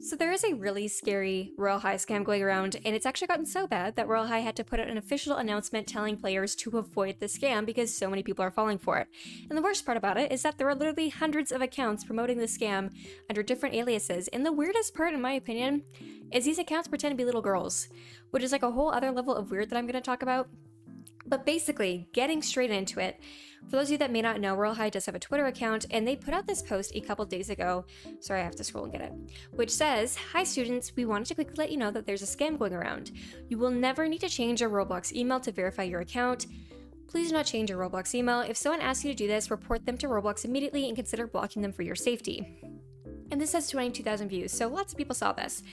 So there is a really scary Royale High scam going around, and it's actually gotten so bad that Royale High had to put out an official announcement telling players to avoid the scam because so many people are falling for it. And the worst part about it is that there are literally hundreds of accounts promoting the scam under different aliases, and the weirdest part, in my opinion, is these accounts pretend to be little girls, which is like a whole other level of weird that I'm going to talk about. But basically, getting straight into it, for those of you that may not know, Royale High does have a Twitter account, and they put out this post a couple days ago, sorry I have to scroll and get it, which says, "Hi students, we wanted to quickly let you know that there's a scam going around. You will never need to change your Roblox email to verify your account. Please do not change your Roblox email. If someone asks you to do this, report them to Roblox immediately and consider blocking them for your safety." And this has 22,000 views, so lots of people saw this.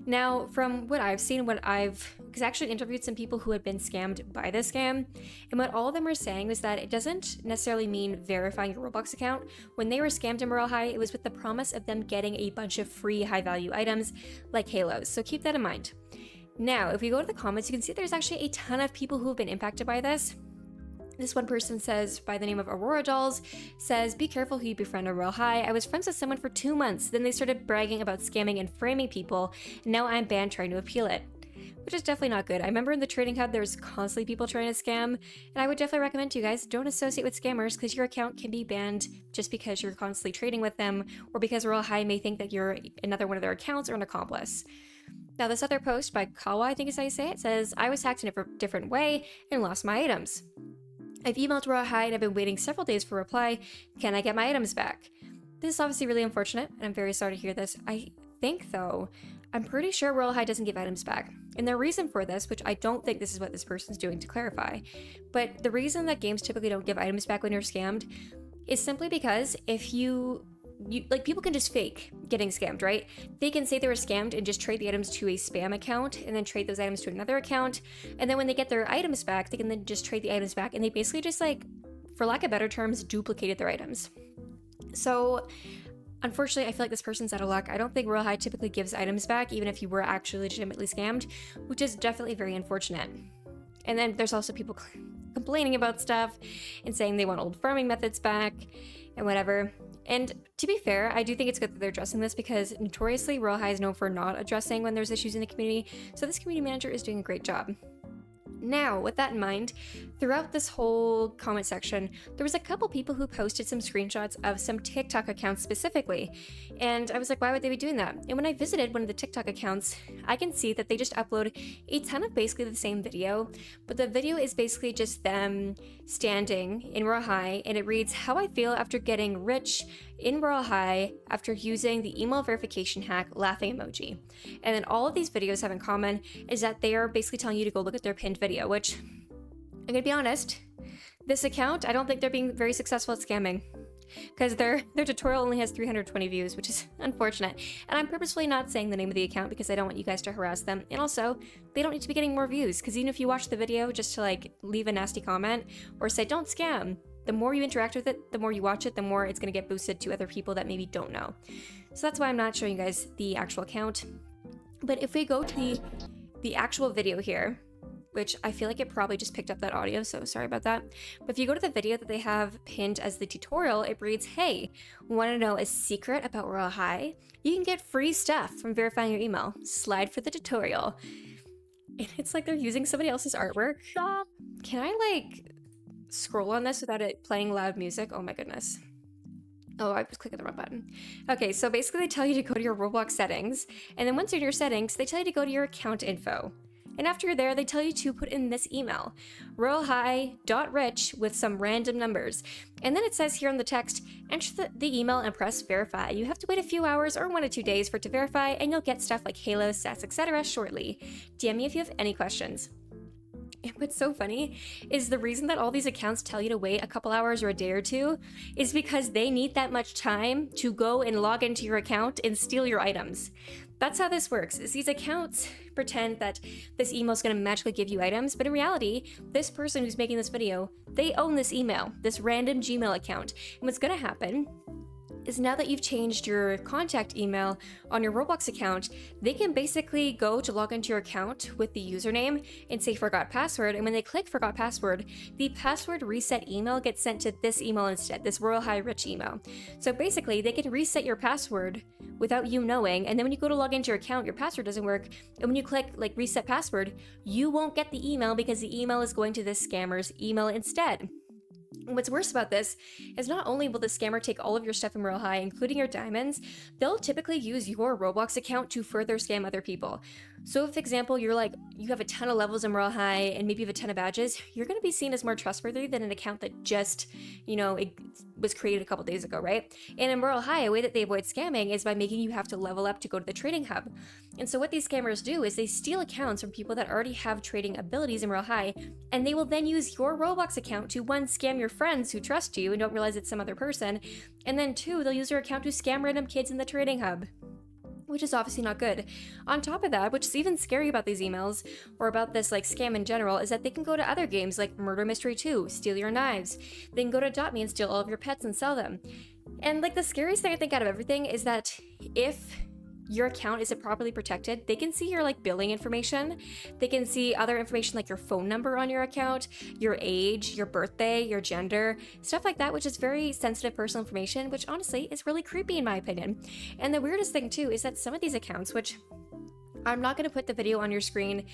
Now, from what I've seen, because I actually interviewed some people who had been scammed by this scam, and what all of them were saying was that it doesn't necessarily mean verifying your Roblox account. When they were scammed in Royale High, it was with the promise of them getting a bunch of free high-value items like halos, so keep that in mind. Now, if we go to the comments, you can see there's actually a ton of people who have been impacted by this. This one person says, by the name of Aurora Dolls, says, "Be careful who you befriend on Royale High. I was friends with someone for 2 months. Then they started bragging about scamming and framing people. And now I'm banned trying to appeal it." Which is definitely not good. I remember in the trading hub, there's constantly people trying to scam. And I would definitely recommend to you guys, don't associate with scammers because your account can be banned just because you're constantly trading with them or because Royale High may think that you're another one of their accounts or an accomplice. Now, this other post by Kawa, I think is how you say it, says, "I was hacked in a different way and lost my items. I've emailed Royale High and I've been waiting several days for a reply. Can I get my items back?" This is obviously really unfortunate, and I'm very sorry to hear this. I think, though, I'm pretty sure Royale High doesn't give items back. And the reason for this, which I don't think this is what this person's doing to clarify, but the reason that games typically don't give items back when you're scammed is simply because if you like, people can just fake getting scammed, right? They can say they were scammed and just trade the items to a spam account and then trade those items to another account. And then when they get their items back, they can then just trade the items back. And they basically just, like, for lack of better terms, duplicated their items. So unfortunately, I feel like this person's out of luck. I don't think Royale High typically gives items back, even if you were actually legitimately scammed, which is definitely very unfortunate. And then there's also people complaining about stuff and saying they want old farming methods back and whatever. And to be fair, I do think it's good that they're addressing this because notoriously Royale High is known for not addressing when there's issues in the community, so this community manager is doing a great job. Now, with that in mind, throughout this whole comment section, there was a couple people who posted some screenshots of some TikTok accounts specifically, and I was like, why would they be doing that? And when I visited one of the TikTok accounts, I can see that they just upload a ton of basically the same video, but the video is basically just them standing in Royale High, and it reads, "How I feel after getting rich in Royale High after using the email verification hack, laughing emoji." And then all of these videos have in common is that they are basically telling you to go look at their pinned video, which, I'm gonna be honest, this account, I don't think they're being very successful at scamming because their tutorial only has 320 views, which is unfortunate. And I'm purposefully not saying the name of the account because I don't want you guys to harass them. And also, they don't need to be getting more views because even if you watch the video just to, like, leave a nasty comment or say, "Don't scam," the more you interact with it, the more you watch it, the more it's going to get boosted to other people that maybe don't know. So that's why I'm not showing you guys the actual account. But if we go to the actual video here, which I feel like it probably just picked up that audio, so sorry about that. But if you go to the video that they have pinned as the tutorial, it reads, "Hey, want to know a secret about Royale High? You can get free stuff from verifying your email. Slide for the tutorial." And it's like they're using somebody else's artwork. Can I, like, scroll on this without it playing loud music? Oh my goodness. Oh, I was clicking the wrong button. Okay, so basically they tell you to go to your Roblox settings, and then once you're in your settings, they tell you to go to your account info. And after you're there, they tell you to put in this email, royalehigh.rich with some random numbers. And then it says here in the text, enter the email and press verify. You have to wait a few hours or 1 to 2 days for it to verify, and you'll get stuff like halos, stats, etc. shortly. DM me if you have any questions. And what's so funny is the reason that all these accounts tell you to wait a couple hours or a day or two is because they need that much time to go and log into your account and steal your items. That's how this works, is these accounts pretend that this email is going to magically give you items, but in reality, this person who's making this video, they own this email, this random Gmail account. And what's going to happen is now that you've changed your contact email on your Roblox account, they can basically go to log into your account with the username and say forgot password, and when they click forgot password, the password reset email gets sent to this email instead, this Royale High Rich email. So basically, they can reset your password without you knowing, and then when you go to log into your account, your password doesn't work, and when you click like reset password, you won't get the email because the email is going to this scammer's email instead. And what's worse about this is not only will the scammer take all of your stuff in Royale High, including your diamonds, they'll typically use your Roblox account to further scam other people. So if, for example, you have a ton of levels in Royale High and maybe you have a ton of badges, you're going to be seen as more trustworthy than an account that just, it was created a couple days ago, right? And in Royale High, a way that they avoid scamming is by making you have to level up to go to the trading hub. And so what these scammers do is they steal accounts from people that already have trading abilities in Royale High, and they will then use your Roblox account to, one, scam your friends who trust you and don't realize it's some other person, and then two, they'll use your account to scam random kids in the trading hub, which is obviously not good. On top of that, which is even scary about these emails, or about this scam in general, is that they can go to other games like Murder Mystery 2, steal your knives. They can go to Adopt Me and steal all of your pets and sell them. And the scariest thing I think out of everything is that if your account isn't properly protected, they can see your billing information. They can see other information like your phone number on your account, your age, your birthday, your gender, stuff like that, which is very sensitive personal information, which honestly is really creepy in my opinion. And the weirdest thing too is that some of these accounts, which I'm not going to put the video on your screen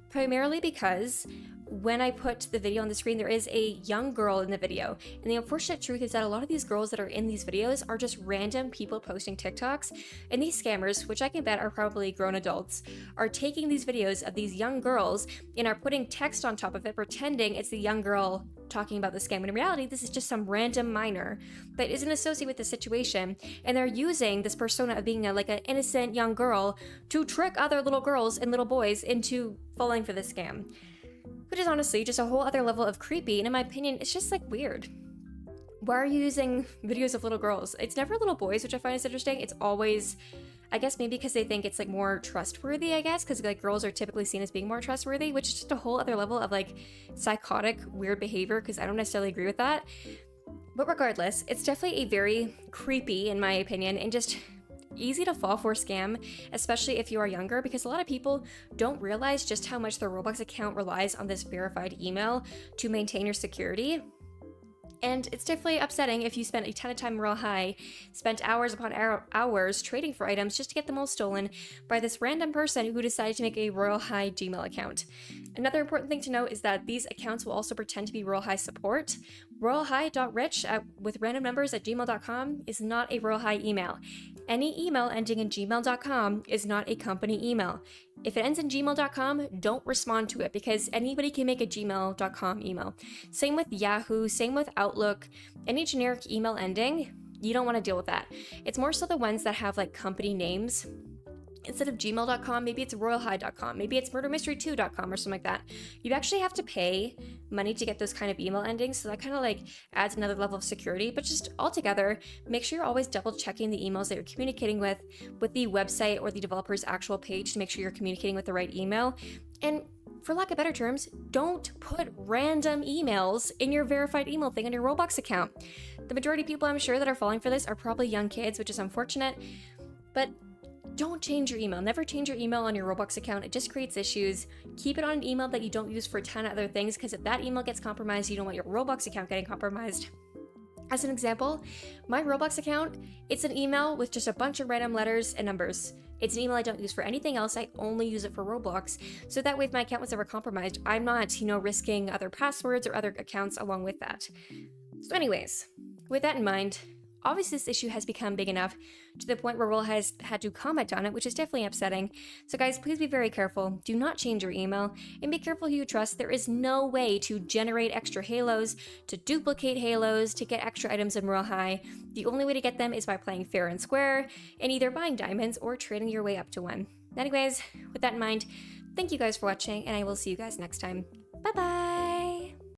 primarily because when I put the video on the screen, there is a young girl in the video. And the unfortunate truth is that a lot of these girls that are in these videos are just random people posting TikToks. And these scammers, which I can bet are probably grown adults, are taking these videos of these young girls and are putting text on top of it, pretending it's the young girl talking about the scam. When in reality, this is just some random minor that isn't associated with the situation. And they're using this persona of being an innocent young girl to trick other little girls and little boys into falling for this scam. Which is honestly just a whole other level of creepy, and in my opinion, it's just weird. Why are you using videos of little girls? It's never little boys, which I find is interesting. It's always, I guess maybe because they think it's more trustworthy, I guess, because girls are typically seen as being more trustworthy, which is just a whole other level of psychotic, weird behavior, because I don't necessarily agree with that. But regardless, it's definitely a very creepy, in my opinion, and just easy to fall for scam, especially if you are younger, because a lot of people don't realize just how much their Roblox account relies on this verified email to maintain your security. And it's definitely upsetting if you spent a ton of time in Royale High, spent hours upon hours trading for items just to get them all stolen by this random person who decided to make a Royale High Gmail account. Another important thing to note is that these accounts will also pretend to be Royale High support. RoyaleHigh.rich with random numbers at gmail.com is not a Royale High email. Any email ending in gmail.com is not a company email. If it ends in gmail.com, don't respond to it because anybody can make a gmail.com email. Same with Yahoo, same with Outlook. Any generic email ending, you don't want to deal with that. It's more so the ones that have company names. Instead of gmail.com, maybe it's royalehigh.com, maybe it's murdermystery2.com or something like that. You actually have to pay money to get those kind of email endings, so that kind of adds another level of security. But just altogether, make sure you're always double checking the emails that you're communicating with the website or the developer's actual page to make sure you're communicating with the right email. And for lack of better terms, don't put random emails in your verified email thing on your Roblox account. The majority of people I'm sure that are falling for this are probably young kids, which is unfortunate, but don't change your email. Never change your email on your Roblox account. It just creates issues. Keep it on an email that you don't use for a ton of other things, because if that email gets compromised, you don't want your Roblox account getting compromised. As an example, my Roblox account, it's an email with just a bunch of random letters and numbers. It's an email I don't use for anything else. I only use it for Roblox. So that way, if my account was ever compromised, I'm not, risking other passwords or other accounts along with that. So anyways, with that in mind, obviously this issue has become big enough to the point where Royale has had to comment on it, which is definitely upsetting. So guys, please be very careful. Do not change your email, and be careful who you trust. There is no way to generate extra halos, to duplicate halos, to get extra items in Royale High. The only way to get them is by playing fair and square, and either buying diamonds or trading your way up to one. Anyways, with that in mind, thank you guys for watching, and I will see you guys next time. Bye bye!